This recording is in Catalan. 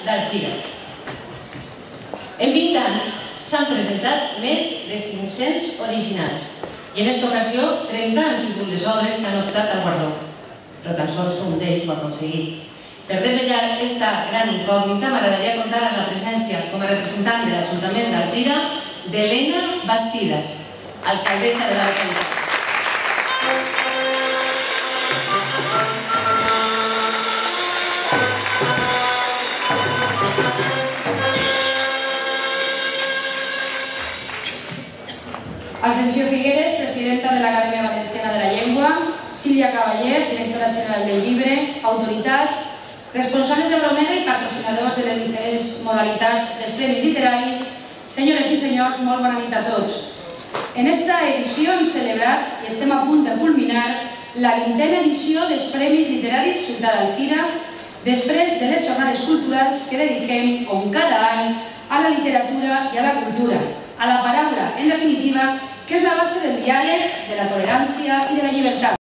d'Alzira. En 20 anys s'han presentat més de 500 originals i en esta ocasió 30 han sigut les obres que han optat al guardó, però tan sols un d'ells ho ha aconseguit. Per desvetllar aquesta gran incògnita m'agradaria comptar amb la presència com a representant de l'Ajuntament d'Alzira d'Helena Bastidas, alcaldessa de la localitat. Ascensió Figueres, presidenta de l'Acadèmia Valenciana de la Llengua, Sílvia Cavaller, directora general del llibre, autoritats, responsables de Bromera i patrocinadors de les diferents modalitats dels premis literaris, senyores i senyors, molt bona nit a tots. En esta edició hem celebrat i estem a punt de culminar la 20a edició dels Premis Literaris Ciutat d'Alzira, després de les jornades culturals que dediquem, com cada any, a la literatura i a la cultura, a la paraula, en definitiva, que és la base del diàleg, de la tolerància i de la llibertat.